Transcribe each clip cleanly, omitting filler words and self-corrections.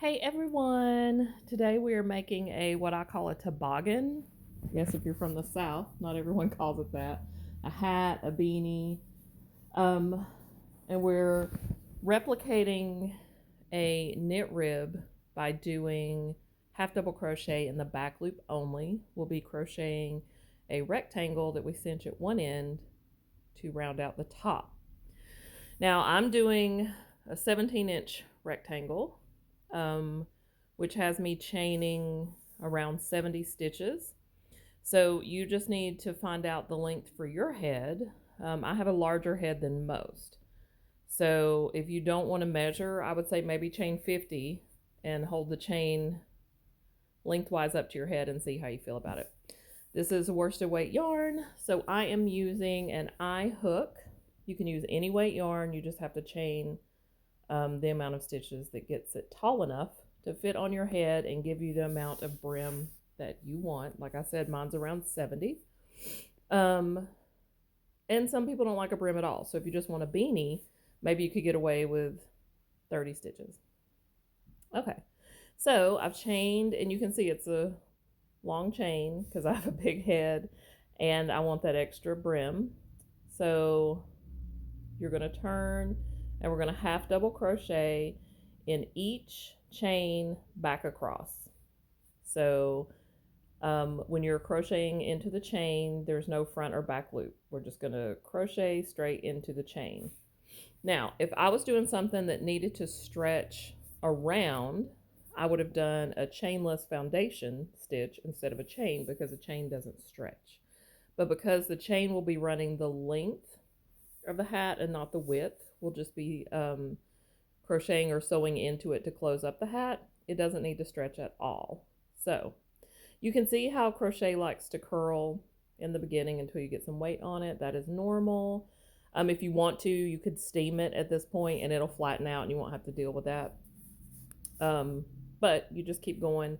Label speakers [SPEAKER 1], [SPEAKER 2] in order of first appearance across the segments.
[SPEAKER 1] Hey everyone! Today we are making what I call a toboggan. Yes, if you're from the South, not everyone calls it that. A hat, a beanie, um, and we're replicating a knit rib by doing half double crochet in the back loop only. We'll be crocheting a rectangle that we cinch at one end to round out the top. Now I'm doing a 17-inch rectangle, um, which has me chaining around 70 stitches. So you just need to find out the length for your head. I have a larger head than most. So if you don't want to measure, I would say maybe chain 50 and hold the chain lengthwise up to your head and see how you feel about it. This is worsted weight yarn, so I am using an eye hook. You can use any weight yarn, you just have to chain the amount of stitches that gets it tall enough to fit on your head and give you the amount of brim that you want. Like I said, mine's around 70. And some people don't like a brim at all. So if you just want a beanie, maybe you could get away with 30 stitches. Okay, so I've chained, and you can see it's a long chain because I have a big head and I want that extra brim. So you're going to turn, and we're going to half double crochet in each chain back across. So when you're crocheting into the chain, there's no front or back loop. We're just going to crochet straight into the chain. Now, if I was doing something that needed to stretch around, I would have done a chainless foundation stitch instead of a chain, because a chain doesn't stretch. But because the chain will be running the length of the hat and not the width, we'll just be crocheting or sewing into it to close up the hat. It doesn't need to stretch at all. So you can see how crochet likes to curl in the beginning until you get some weight on it. That is normal. If you want to, you could steam it at this point and it'll flatten out and you won't have to deal with that. But you just keep going,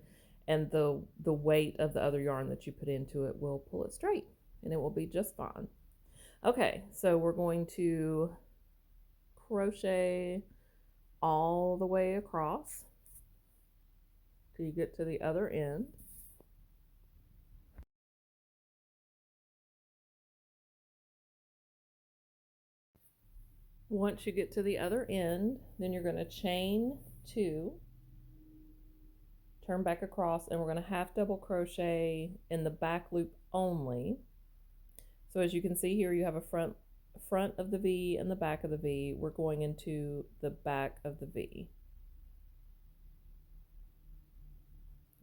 [SPEAKER 1] and the weight of the other yarn that you put into it will pull it straight and it will be just fine. Okay, so we're going to crochet all the way across till you get to the other end. Once you get to the other end, then you're going to chain 2, turn back across, and we're going to half double crochet in the back loop only. So as you can see here, you have a front of the V and the back of the V. We're going into the back of the V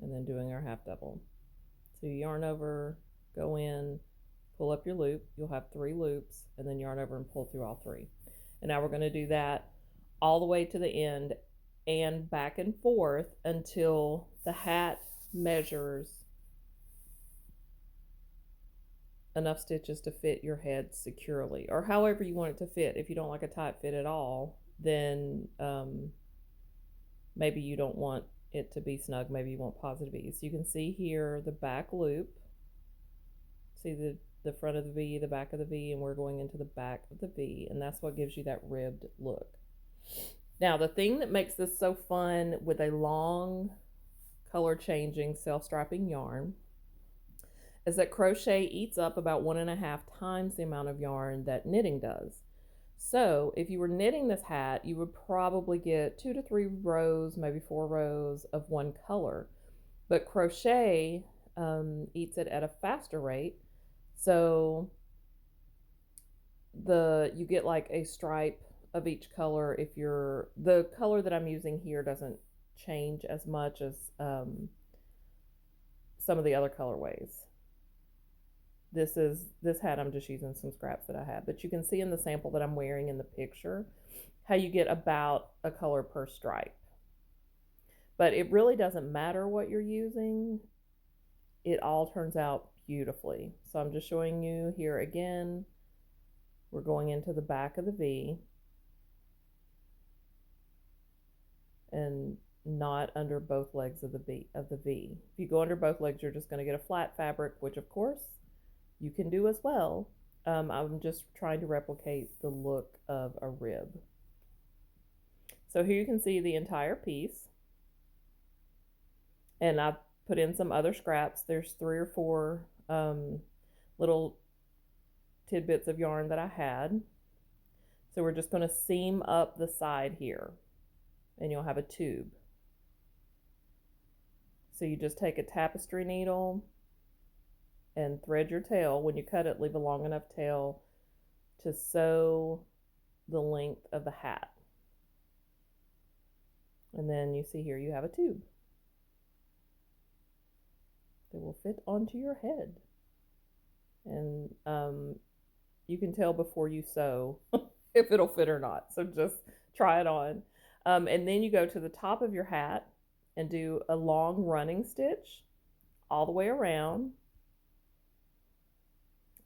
[SPEAKER 1] and then doing our half double. So you yarn over, go in, pull up your loop. You'll have 3 loops, and then yarn over and pull through all 3. And now we're going to do that all the way to the end and back and forth until the hat measures enough stitches to fit your head securely, or however you want it to fit. If you don't like a tight fit at all, then maybe you don't want it to be snug. Maybe you want positive ease. So you can see here the back loop. See the front of the V, the back of the V, and we're going into the back of the V, and that's what gives you that ribbed look. Now, the thing that makes this so fun with a long color changing self-striping yarn is that crochet eats up about 1.5 times the amount of yarn that knitting does. So if you were knitting this hat, you would probably get 2 to 3 rows, maybe 4 rows of one color. But crochet eats it at a faster rate. So you get like a stripe of each color. If the color that I'm using here doesn't change as much as some of the other colorways. This hat, I'm just using some scraps that I have, but you can see in the sample that I'm wearing in the picture how you get about a color per stripe. But it really doesn't matter what you're using. It all turns out beautifully. So I'm just showing you here again. We're going into the back of the V and not under both legs of the V. If you go under both legs, you're just going to get a flat fabric, which of course you can do as well. I'm just trying to replicate the look of a rib. So here you can see the entire piece. And I put in some other scraps. There's 3 or 4 little tidbits of yarn that I had. So we're just going to seam up the side here, and you'll have a tube. So you just take a tapestry needle and thread your tail. When you cut it, leave a long enough tail to sew the length of the hat. And then you see here you have a tube that will fit onto your head. And you can tell before you sew if it'll fit or not. So just try it on. And then you go to the top of your hat and do a long running stitch all the way around.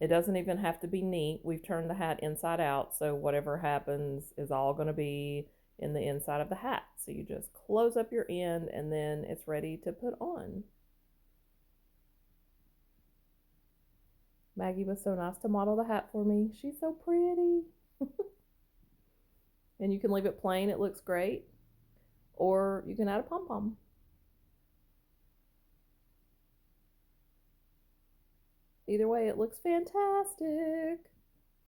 [SPEAKER 1] It doesn't even have to be neat. We've turned the hat inside out, so whatever happens is all going to be in the inside of the hat. So you just close up your end and then it's ready to put on. Maggie was so nice to model the hat for me. She's so pretty. And you can leave it plain, it looks great. Or you can add a pom-pom. Either way, it looks fantastic.